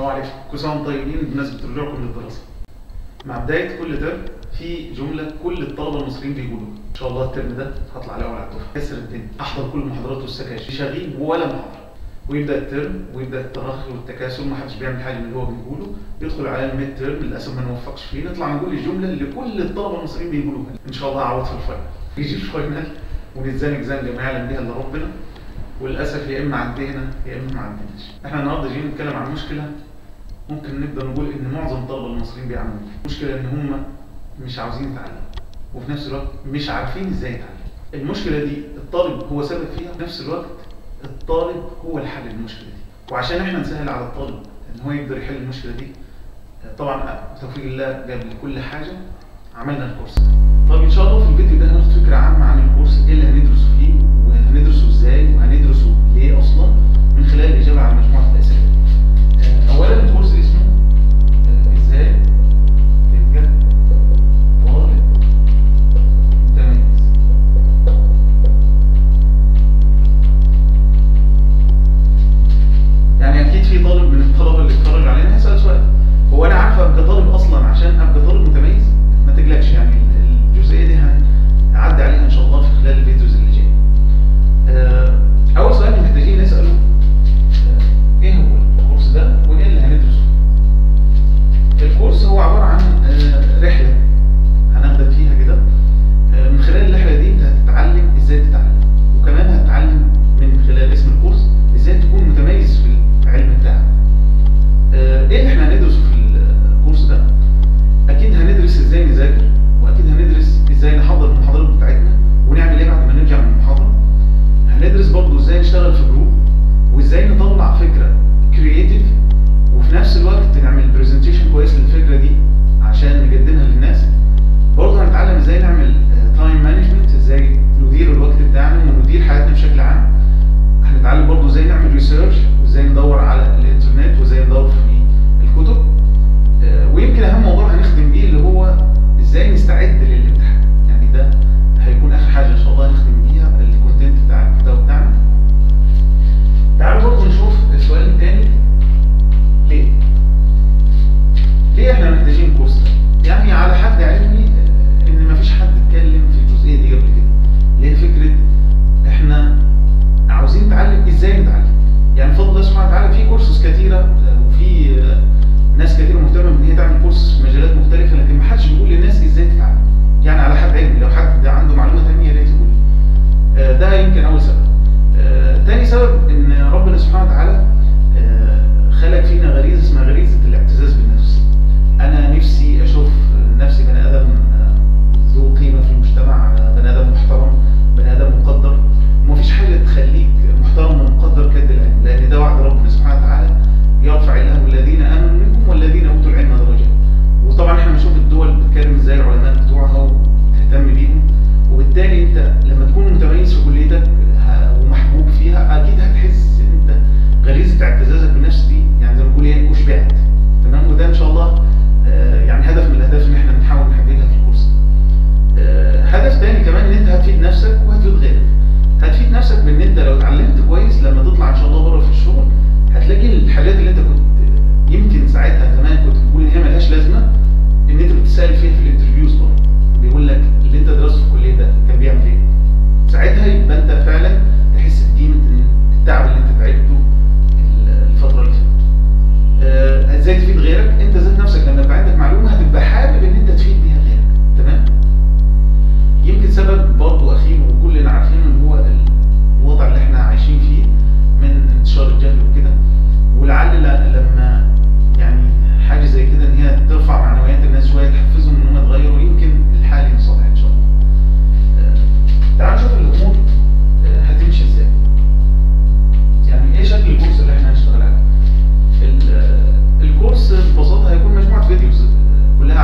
السلام عليكم، كل سنه وانتم طيبين بمناسبه رجوعكم للدراسه. مع بدايه كل ترم في جمله كل الطلبه المصريين بيقولوها، ان شاء الله الترم ده هطلع على اول على الدفعه، كسر الدنيا، احضر كل المحاضرات والسكاشن، مش هغيب ولا محاضره. ويبدا الترم ويبدا التراخي والتكاسل، ما حدش بيعمل حاجه من اللي هو بيقوله، يدخل على الميد ترم للاسف ما نوفقش فيه، نطلع نقول الجمله اللي كل الطلبه المصريين بيقولوها، ان شاء الله هعوض في الفاينل. يجي الفاينل ونتزنق زنقه ما يعلم بها الا ربنا، وللاسف يا اما عدينا يا اما ما عديناش. احنا النهارده جايين نتكلم عن مشكله ممكن نقدر نقول ان معظم الطلبه المصريين بيعانوا منها، المشكله ان هم مش عاوزين يتعلموا وفي نفس الوقت مش عارفين ازاي يتعلموا. المشكله دي الطالب هو سبب فيها، في نفس الوقت الطالب هو الحل للمشكله دي. وعشان احنا نسهل على الطالب ان هو يقدر يحل المشكله دي، طبعا بتوفيق الله قبل كل حاجه عملنا الكورس. طيب ان شاء الله في الفيديو ده هناخد فكره عامه عن الكورس، ايه اللي هندرسه فيه وهندرسه ازاي وهندرسه ليه اصلا، من خلال الاجابه على مجموعه الاسئله. اولا الكورس اسمه ازاي تبقى طالب متميز. يعني اكيد في طالب من الطلبه اللي اتفرج علينا هيسال سؤال، هو انا عارف ابقى طالب اصلا عشان ابقى طالب متميز؟ ما تقلقش، يعني الجزئيه دي هنعدي عليها ان شاء الله في خلال الفيديوز اللي جايه. اول سؤال محتاجين نساله، ايه هو الكورس ده وايه اللي هندرسه؟ الكورس هو عباره عن رحله هناخدك فيها كده، من خلال الرحله دي انت هتتعلم ازاي تتعلم، وكمان هتتعلم من خلال اسم الكورس ازاي تكون متميز في العلم بتاعك. ايه اللي احنا هندرسه في الكورس ده؟ اكيد هندرس ازاي نذاكر، واكيد هندرس ازاي نحضر المحاضرات بتاعتنا ونعمل ايه بعد ما نرجع من المحاضره. هندرس برضه ازاي نشتغل في جروب، وازاي نطلع فكره كرييتيف وفي نفس الوقت نعمل برزنتيشن كويس للفكره دي عشان نقدمها للناس. برضه هنتعلم ازاي نعمل تايم مانجمنت، ازاي ندير الوقت بتاعنا وندير حياتنا بشكل عام. هنتعلم برضه ازاي نعمل ريسيرش، وازاي ندور على الانترنت، وازاي ندور في الكتب. ويمكن اهم موضوع هنختم بيه اللي هو ازاي نستعد للامتحان، يعني ده هيكون اخر حاجه ان شاء الله هنختم بيها الكونتنت بتاع المحتوى بتاعنا. تعالوا برضه نشوف السؤال الثاني، ليه احنا محتاجين الكورس ده؟ يعني على حد علمي ان مفيش حد اتكلم في الجزئيه دي قبل كده، اللي هي فكره احنا عاوزين نتعلم ازاي نتعلم. يعني بفضل الله سبحانه وتعالى في كورسز كتيره وفي ناس كتير مهتمه ان هي تعمل كورس في مجالات مختلفه، لكن محدش بيقول للناس ازاي تتعلم. يعني على حد علمي لو حد عنده معلومه ثانيه يا ريت يقول. ده يمكن اول سبب. تاني سبب ان ربنا سبحانه وتعالى خلق فينا غريزه اسمها غريزه الاعتزاز بالنفس. انا نفسي اشوف نفسي بني ادم ذو قيمه في المجتمع، بني ادم محترم، بني ادم مقدر. ومفيش حاجه تخليك محترم ومقدر قد العلم، لان ده وعد ربنا سبحانه وتعالى، يرفع الله الذين امنوا منكم والذين اوتوا العلم درجات. وطبعا احنا بنشوف الدول بتكرم ازاي العلماء بتوعها وتهتم بيهم، وبالتالي انت لما تكون متميز في كليتك ومحبوب فيها اكيد هتحس ان انت غريزه اعتزازك بالنفس دي يعني زي ما بنقول ايه اشبعت. تمام، وده ان شاء الله يعني هدف من الاهداف اللي احنا بنحاول نحققها في الكورس. هدف تاني كمان ان انت هتفيد نفسك وهتفيد غيرك. هتفيد نفسك بان انت لو اتعلمت كويس لما تطلع ان شاء الله بره في الشغل هتلاقي الحاجات اللي انت كنت يمكن ساعتها زمان كنت بتقول ان هي ملهاش لازمه، ان انت بتسال فيها في الانترفيوز برضه بيقول لك اللي انت درسته في الكليه ده كان بيعمل ايه. ساعتها يبقى انت فعلا تحس بقيمه التعب اللي انت تعبته الفتره اللي فاتت. ازاي تفيد غيرك؟ انت ذات نفسك لما يبقى عندك معلومه هتبقى حابب ان انت تفيد بيها غيرك. تمام. يمكن سبب برضه اخير وكلنا عارفينه اللي هو الوضع اللي احنا عايشين فيه من انتشار الجهل وكده، ولعل لما يعني حاجه زي كده ان هي ترفع معنويات الناس شويه، تحفزهم ان هم يتغيروا، يمكن الحال ينصلح ان شاء الله. تعالوا نشوف الامور هتمشي ازاي. يعني ايه شكل الكورس اللي احنا هنشتغل عليه؟ الكورس ببساطه هيكون مجموعه فيديوز كلها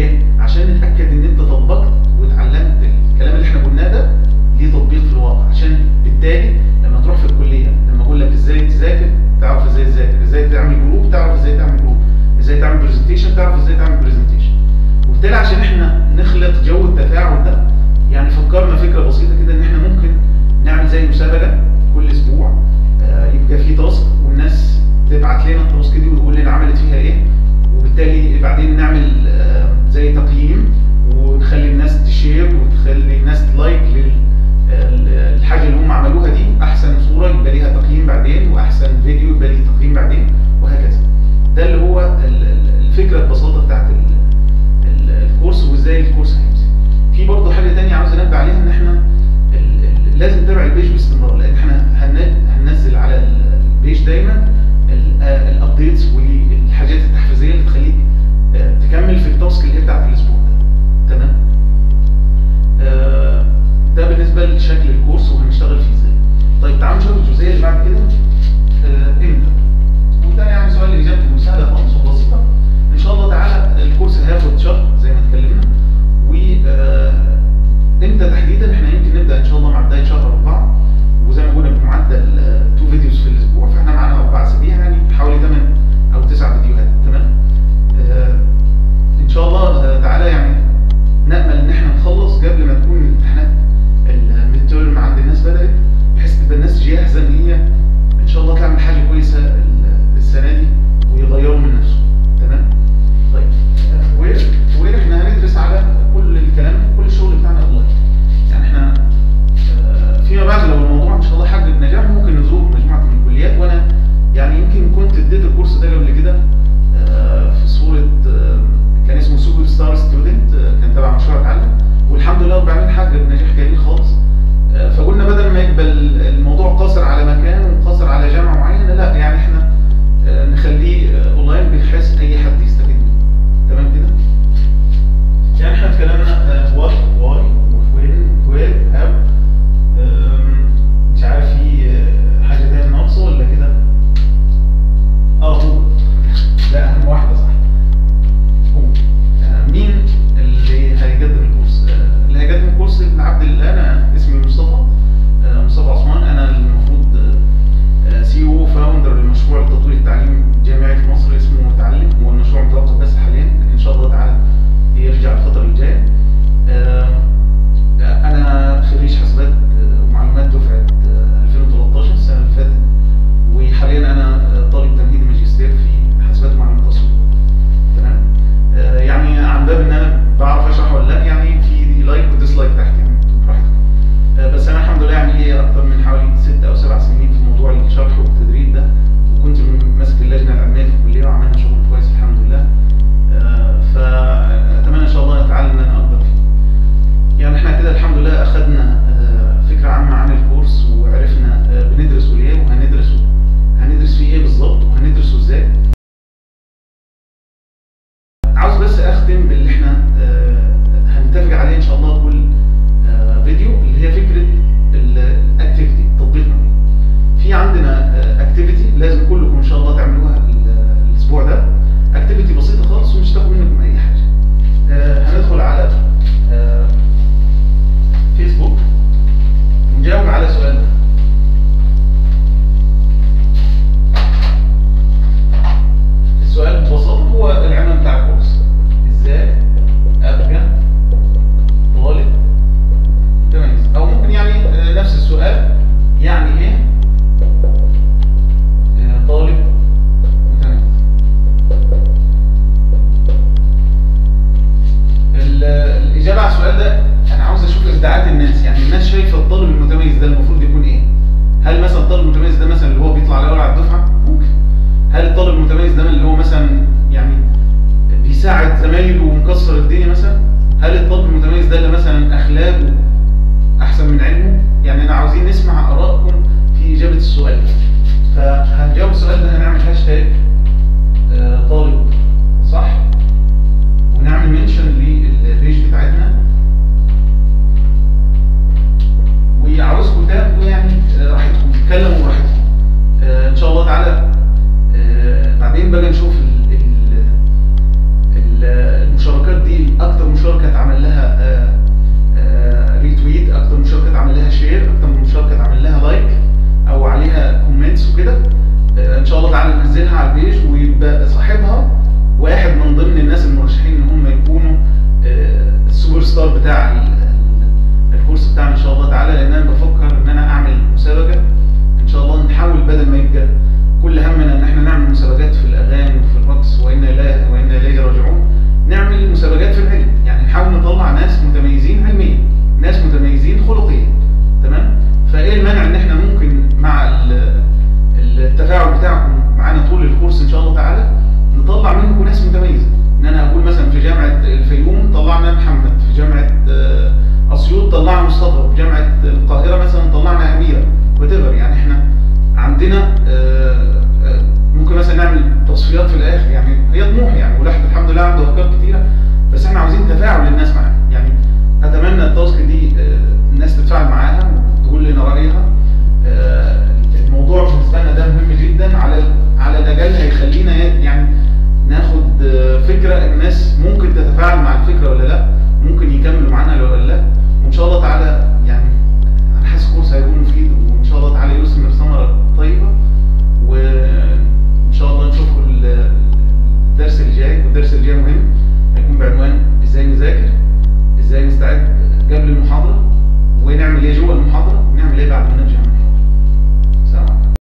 ليه؟ عشان نتاكد ان انت طبقت واتعلمت الكلام اللي احنا قلناه ده ليه تطبيق في الواقع، عشان بالتالي لما تروح في الكليه لما اقول لك ازاي تذاكر تعرف ازاي تذاكر، ازاي تعمل جروب تعرف ازاي تعمل جروب، ازاي تعمل برزنتيشن تعرف ازاي تعمل برزنتيشن. وبالتالي عشان احنا نخلق جو التفاعل ده، يعني فكرنا فكره بسيطه كده ان احنا ممكن نعمل زي مسابقه كل اسبوع، يبقى في تاسك والناس تبعت لنا التاسك دي وتقول لنا عملت فيها ايه، وبالتالي بعدين نعمل زي تقييم ونخلي الناس تشير وتخلي الناس تلايك للحاجه اللي هم عملوها دي. احسن صوره يبقى ليها تقييم بعدين، واحسن فيديو يبقى ليه تقييم بعدين، وهكذا. ده اللي هو الفكره ببساطه بتاعت الكورس وازاي الكورس هيمشي. في برضه حاجه ثانيه عاوز انبه عليها، ان احنا لازم نتابع البيج باستمرار، لان احنا هننزل على البيج دايما الابديتس والحاجات التحفيزيه اللي تخليك تكمل في التاسك اللي هي بتاعت الاسبوع ده. تمام؟ ده بالنسبه لشكل الكورس وهنشتغل فيه ازاي. طيب تعالوا نشوف الجزئيه اللي بعد كده. امتى؟ وده يعني سؤال اجابته سهله خالص وبسيطه. ان شاء الله تعالى الكورس هياخد شهر زي ما اتكلمنا، و امتى تحديدا؟ احنا يمكن نبدا ان شاء الله مع بدايه شهر 4، وزي ما قلنا بمعدل 2 فيديوز في الاسبوع، فاحنا معانا 4 اسابيع يعني حوالي 8 أو 9 فيديوهات. تمام؟ ان شاء الله تعالى يعني نامل ان احنا نخلص قبل ما تكون الامتحانات الميد تيرم عند الناس بدات، بحيث تبقى الناس جاهزه ان هي ان شاء الله تعمل حاجه كويسه السنه دي ويغيروا من نفسهم. تمام؟ طيب واحنا هندرس على كل الكلام كل الشغل بتاعنا اونلاين. يعني احنا فيما بعد لو الموضوع ان شاء الله حقق نجاح ممكن نزور مجموعه من الكليات، وانا يعني يمكن كنت اديت الكورس ده قبل كده في صوره كان اسمه سوبر ستار ستودنت، كان تبع مشروع اتعلم، والحمد لله رب العالمين حقق نجاح كبير خالص. فقلنا بدل ما يبقى الموضوع قاصر على مكان وقاصر على جامعه معينه، لا يعني احنا نخليه اونلاين بحيث اي حد يستفيد منه. تمام كده؟ يعني احنا اتكلمنا وات واي وين وير هاو، مش عارف في حاجه تانية ناقصه ولا كده؟ هو ده اهم واحده صح. هو مين اللي هيقدم الكورس؟ اللي هيقدم الكورس ابن عبد الله. انا اسمي مصطفى عثمان، انا المفروض سي او فاوندر لمشروع التطوير التعليمي الجامعي في مصر اسمه تعلم. هو المشروع متوقف بس حاليا، لكن ان شاء الله تعالى يرجع الفتره الجايه. انا خريج حاسبات ومعلومات دفعه 2013 السنه اللي فاتت، وحاليا انا طالب تمهيدي ماجستير في حاسبات ومعلومات تصوير. تمام؟ يعني عن باب ان انا بعرف اشرح ولا لا، يعني في لايك وديسلايك تحت، يعني براحتكم. بس انا الحمد لله يعني ليا اكتر من حوالي 6 أو 7 سنين في موضوع الشرح والتدريب ده، وكنت ماسك اللجنه العلميه في الكليه وعملنا شغل كويس الحمد لله. فاتمنى ان شاء الله تعالى ان انا اقدر فيه. يعني احنا كده الحمد لله اخذنا فكره عامه عن الكورس، وعرفنا بندرسه ليه هندرس فيه ايه بالظبط وهندرسه ازاي. عاوز بس اختم باللي احنا هنتفق عليه ان شاء الله كل فيديو، اللي هي فكره الاكتيفيتي، تطبيق مميز. في عندنا اكتيفيتي لازم كلكم ان شاء الله تعملوها الاسبوع ده، اكتيفيتي بسيطه خالص ومش تاخد منكم اي حاجه. هندخل على فيسبوك ونجاوب على سؤال ده. السؤال ببساطه هو العنوان بتاع الكورس: ازاي ابقى طالب متميز، او ممكن يعني نفس السؤال يعني ايه طالب متميز. الاجابه على السؤال ده انا عاوز اشوف ابداعات الناس، يعني الناس شايفه الطالب المتميز ده المفروض يكون ايه؟ هل مثلا الطالب المتميز ده مثلا اللي هو بيطلع الاول على الدفعه؟ ممكن. هل الطالب المتميز ده اللي هو مثلا يعني بيساعد زمايله ومكسر الدنيا مثلا؟ هل الطالب المتميز ده اللي مثلا اخلاقه احسن من علمه؟ يعني انا عاوزين نسمع ارائكم في اجابه السؤال ده. فهنجاوب السؤال ده، هنعمل هاشتاج طالب صح، ونعمل منشن للبيج بتاعتنا، وعاوزكم تاخدوا يعني راحتكم تتكلموا براحتكم. ان شاء الله تعالى بعدين بقى نشوف المشاركات دي شير، اكتر من مشاركه تعمل لها لايك او عليها كومنتس وكده، ان شاء الله تعالى ننزلها على البيج ويبقى صاحبها واحد من ضمن الناس المرشحين ان هم يكونوا السوبر ستار بتاع الكورس بتاعنا ان شاء الله تعالى. لان انا بفكر ان انا اعمل مسابقه ان شاء الله، نحاول بدل ما يبقى كل همنا ان احنا نعمل مسابقات في الاغاني وفي الرقص وانا اليه راجعون، نعمل مسابقات في العلم. يعني نحاول نطلع ناس متميزين علميا، ناس متميزين خلقيا، تمام؟ فايه المانع ان احنا ممكن مع التفاعل بتاعكم معانا طول الكورس ان شاء الله تعالى نطلع منكم ناس متميزه. ان انا اقول مثلا في جامعه الفيوم طلعنا محمد، في جامعه اسيوط طلعنا مصطفى، في جامعه القاهره مثلا طلعنا اميره، وتقدر يعني احنا عندنا ممكن مثلا نعمل تصفيات في الاخر. يعني هي طموح يعني، والواحد الحمد لله عنده افكار كتيره، بس احنا عاوزين تفاعل الناس معانا. يعني اتمنى التاسك دي الناس تتفاعل معاها وتقول لنا رايها. الموضوع بالنسبه لنا ده مهم جدا، على الاقل هيخلينا يعني ناخد فكره الناس ممكن تتفاعل مع الفكره ولا لا، ممكن يكملوا معانا ولا لا. وان شاء الله تعالى يعني انا حاسس الكورس هيكون مفيد، وان شاء الله تعالى يثمر ثمره طيبه. وان شاء الله نشوفكم الدرس الجاي، والدرس الجاي مهم هيكون بعنوان ازاي نذاكر، ازاي نستعد قبل المحاضره، ونعمل ايه جوه المحاضره، ونعمل ايه بعد ما نرجع.